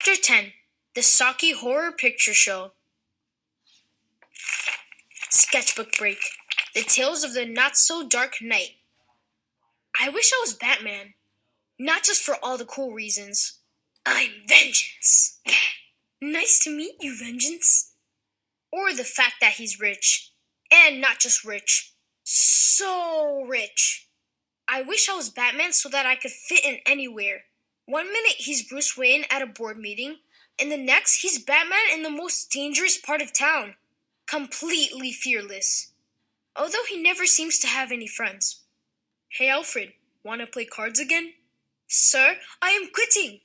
Chapter 10 The Saki Horror Picture Show. Sketchbook Break. The Tales of the Not-So-Dark Knight. I wish I was Batman. Not just for all the cool reasons. I'm Vengeance. Nice to meet you, Vengeance. Or the fact that he's rich. And not just rich. So rich. I wish I was Batman so that I could fit in anywhere. 1 minute he's Bruce Wayne at a board meeting, and the next he's Batman in the most dangerous part of town. Completely fearless. Although he never seems to have any friends. Hey Alfred, wanna play cards again? Sir, I am quitting!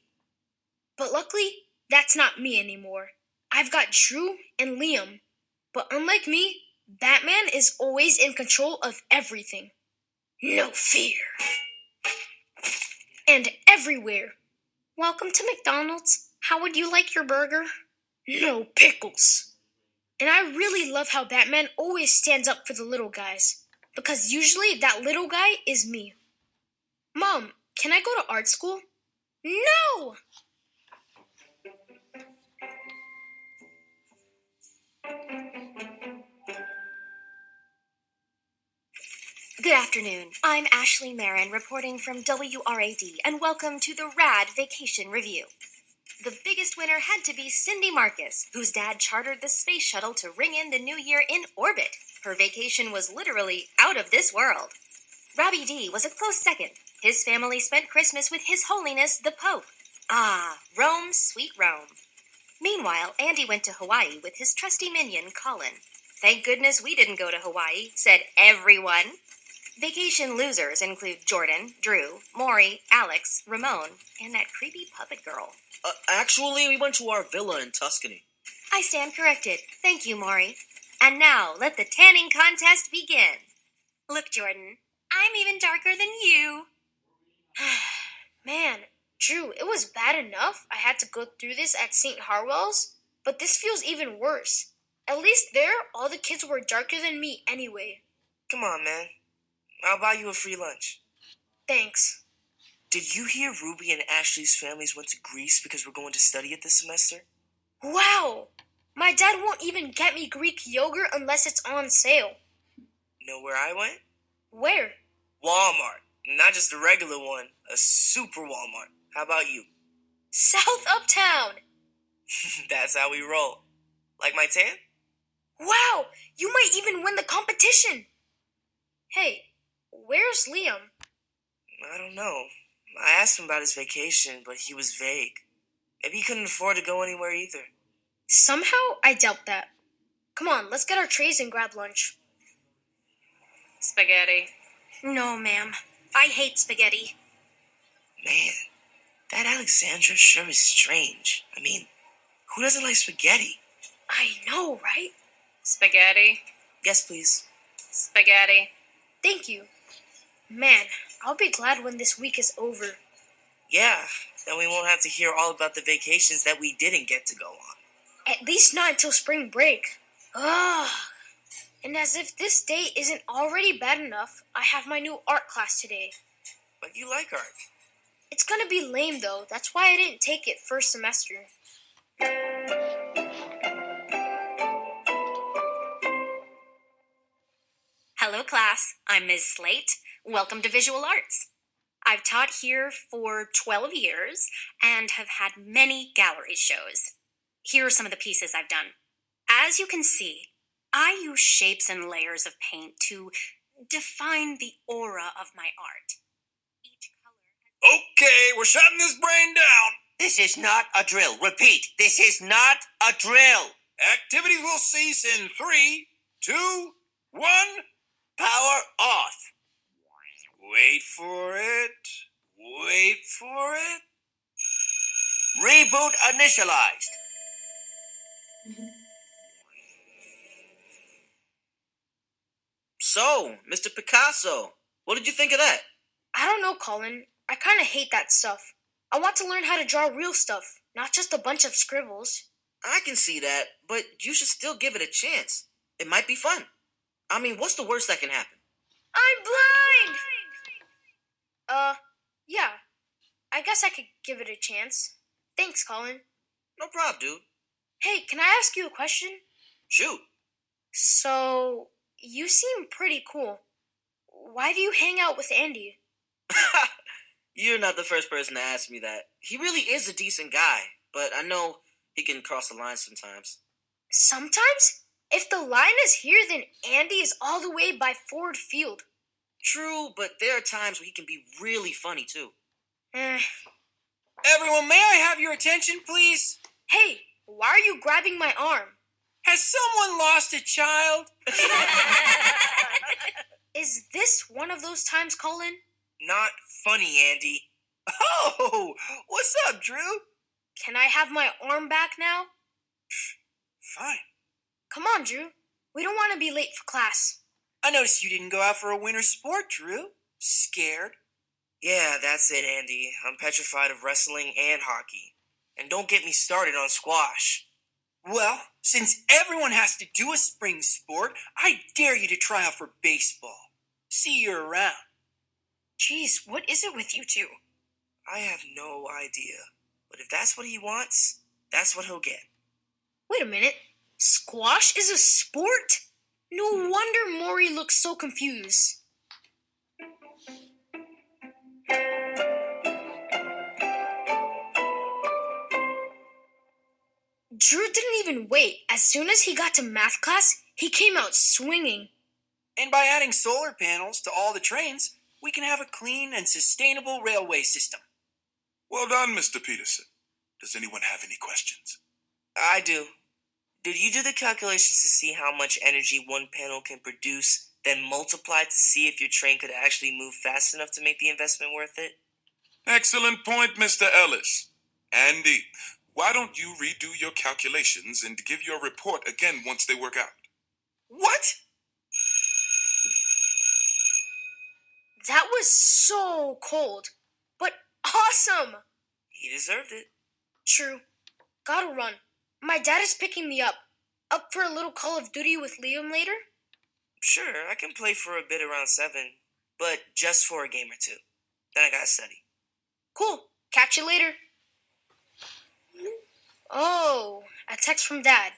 But luckily, that's not me anymore. I've got Drew and Liam. But unlike me, Batman is always in control of everything. No fear. And everywhere. Welcome to McDonald's. How would you like your burger? No pickles. And I really love how Batman always stands up for the little guys. Because usually that little guy is me. Mom, can I go to art school? No! Good afternoon. I'm Ashley Marin reporting from WRAD, and welcome to the RAD Vacation Review. The biggest winner had to be Cindy Marcus, whose dad chartered the space shuttle to ring in the new year in orbit. Her vacation was literally out of this world. Robbie D was a close second. His family spent Christmas with His Holiness the Pope. Ah, Rome, sweet Rome. Meanwhile, Andy went to Hawaii with his trusty minion, Colin. Thank goodness we didn't go to Hawaii, said everyone. Vacation losers include Jordan, Drew, Maury, Alex, Ramon, and that creepy puppet girl. Actually, we went to our villa in Tuscany. I stand corrected. Thank you, Maury. And now, let the tanning contest begin. Look, Jordan, I'm even darker than you. Man, Drew, it was bad enough I had to go through this at St. Harwell's, but this feels even worse. At least there, all the kids were darker than me anyway. Come on, man. I'll buy you a free lunch. Thanks. Did you hear Ruby and Ashley's families went to Greece because we're going to study it this semester? Wow! My dad won't even get me Greek yogurt unless it's on sale. Know where I went? Where? Walmart. Not just a regular one, a super Walmart. How about you? South Uptown! That's how we roll. Like my tan? Wow! You might even win the competition! Hey, where's Liam? I don't know. I asked him about his vacation, but he was vague. Maybe he couldn't afford to go anywhere either. Somehow, I doubt that. Come on, let's get our trays and grab lunch. Spaghetti. No, ma'am. I hate spaghetti. Man, that Alexandra sure is strange. I mean, who doesn't like spaghetti? I know, right? Spaghetti. Yes, please. Spaghetti. Thank you. Man, I'll be glad when this week is over. Yeah, then we won't have to hear all about the vacations that we didn't get to go on. At least not until spring break. Ugh. And as if this day isn't already bad enough, I have my new art class today. But you like art. It's gonna be lame though, that's why I didn't take it first semester. Hello, class. I'm Ms. Slate. Welcome to Visual Arts. I've taught here for 12 years and have had many gallery shows. Here are some of the pieces I've done. As you can see, I use shapes and layers of paint to define the aura of my art. Each color Okay, we're shutting this brain down. This is not a drill. Repeat, this is not a drill. Activities will cease in 3, 2, 1. Power off. Wait for it. Wait for it. Reboot initialized. So, Mr. Picasso, what did you think of that? I don't know, Colin. I kinda hate that stuff. I want to learn how to draw real stuff, not just a bunch of scribbles. I can see that, but you should still give it a chance. It might be fun. I mean, what's the worst that can happen? I'm blind! Yeah. I guess I could give it a chance. Thanks, Colin. No problem, dude. Hey, can I ask you a question? Shoot. So, you seem pretty cool. Why do you hang out with Andy? You're not the first person to ask me that. He really is a decent guy, but I know he can cross the line sometimes. Sometimes? If the line is here, then Andy is all the way by Ford Field. True, but there are times where he can be really funny too. Eh. Everyone, may I have your attention, please? Hey, why are you grabbing my arm? Has someone lost a child? Is this one of those times, Colin? Not funny, Andy. Oh, what's up, Drew? Can I have my arm back now? Fine. Come on, Drew. We don't want to be late for class. I noticed you didn't go out for a winter sport, Drew. Scared? Yeah, that's it, Andy. I'm petrified of wrestling and hockey. And don't get me started on squash. Well, since everyone has to do a spring sport, I dare you to try out for baseball. See you around. Jeez, what is it with you two? I have no idea. But if that's what he wants, that's what he'll get. Wait a minute. Squash is a sport? No wonder Maury looks so confused. Drew didn't even wait. As soon as he got to math class, he came out swinging. And by adding solar panels to all the trains, we can have a clean and sustainable railway system. Well done, Mr. Peterson. Does anyone have any questions? I do. Did you do the calculations to see how much energy one panel can produce, then multiply to see if your train could actually move fast enough to make the investment worth it? Excellent point, Mr. Ellis. Andy, why don't you redo your calculations and give your report again once they work out? What? That was so cold, but awesome! He deserved it. True. Gotta run. My dad is picking me up. Up for a little Call of Duty with Liam later? Sure, I can play for a bit around 7, but just for a game or two. Then I gotta study. Cool. Catch you later. Oh, a text from Dad.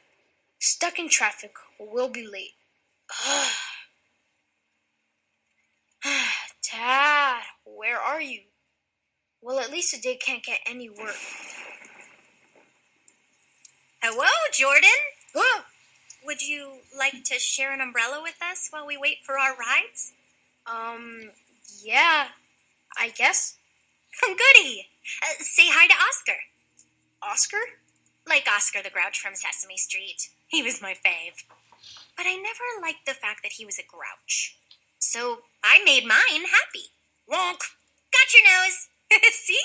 Stuck in traffic. Will be late. Dad, where are you? Well, at least today can't get any work. Hello, Jordan. Oh, Would you like to share an umbrella with us while we wait for our rides? yeah, I guess. Goody. Say hi to Oscar. Oscar? Like Oscar the Grouch from Sesame Street. He was my fave. But I never liked the fact that he was a grouch. So I made mine happy. Wonk. Got your nose. See?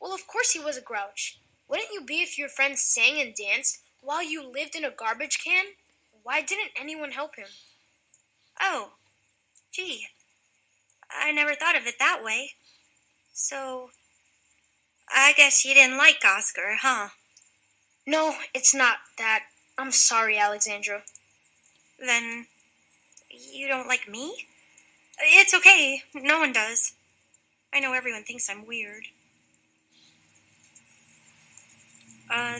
Well, of course he was a grouch. Wouldn't you be if your friends sang and danced while you lived in a garbage can? Why didn't anyone help him? Oh, gee. I never thought of it that way. So, I guess you didn't like Oscar, huh? No, it's not that. I'm sorry, Alexandra. Then, you don't like me? It's okay. No one does. I know everyone thinks I'm weird.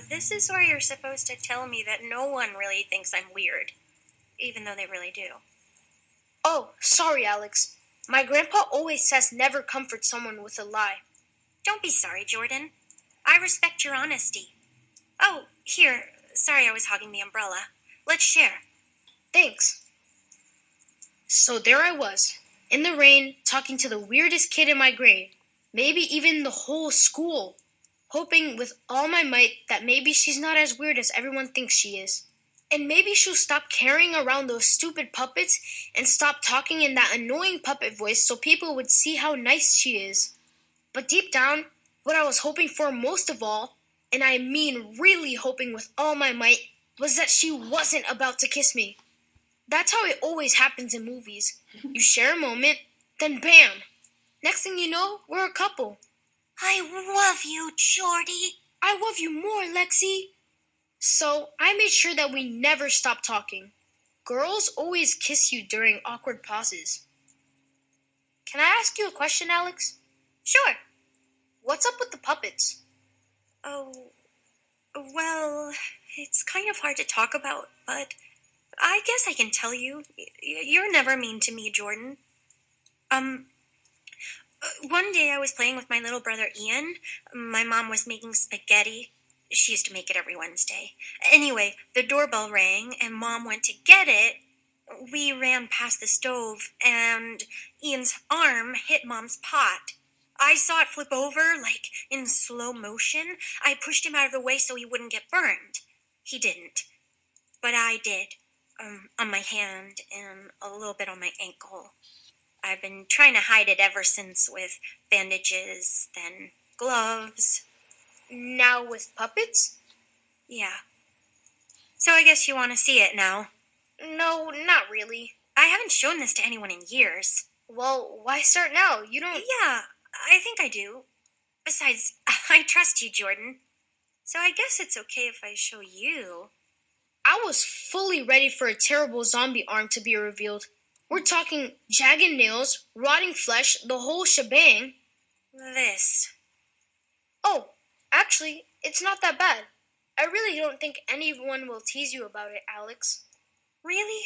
This is where you're supposed to tell me that no one really thinks I'm weird. Even though they really do. Oh, sorry, Alex. My grandpa always says never comfort someone with a lie. Don't be sorry, Jordan. I respect your honesty. Oh, here. Sorry I was hogging the umbrella. Let's share. Thanks. So there I was, in the rain, talking to the weirdest kid in my grade, maybe even the whole school, hoping with all my might that maybe she's not as weird as everyone thinks she is. And maybe she'll stop carrying around those stupid puppets and stop talking in that annoying puppet voice so people would see how nice she is. But deep down, what I was hoping for most of all, and I mean really hoping with all my might, was that she wasn't about to kiss me. That's how it always happens in movies. You share a moment, then bam! Next thing you know, we're a couple. I love you, Jordy. I love you more, Lexi. So I made sure that we never stop talking. Girls always kiss you during awkward pauses. Can I ask you a question, Alex? Sure. What's up with the puppets? Oh, It's kind of hard to talk about, but I guess I can tell you. You're never mean to me, Jordan. One day I was playing with my little brother Ian. My mom was making spaghetti. She used to make it every Wednesday. Anyway, the doorbell rang and Mom went to get it. We ran past the stove and Ian's arm hit Mom's pot. I saw it flip over, like in slow motion. I pushed him out of the way so he wouldn't get burned. He didn't. But I did. On my hand and a little bit on my ankle. I've been trying to hide it ever since with bandages, then gloves. Now with puppets? Yeah. So I guess you want to see it now. No, not really. I haven't shown this to anyone in years. Well, why start now? You don't... Yeah, I think I do. Besides, I trust you, Jordan. So I guess it's okay if I show you. I was fully ready for a terrible zombie arm to be revealed. We're talking jagged nails, rotting flesh, the whole shebang. This. Oh, actually, it's not that bad. I really don't think anyone will tease you about it, Alex. Really?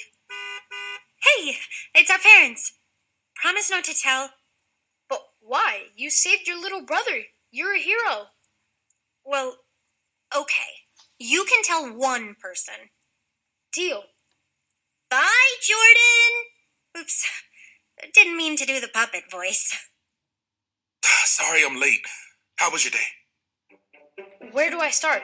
Hey, it's our parents. Promise not to tell. But why? You saved your little brother. You're a hero. Well, okay. You can tell one person. Deal. Bye, Jordan! Oops. Didn't mean to do the puppet voice. Sorry I'm late. How was your day? Where do I start?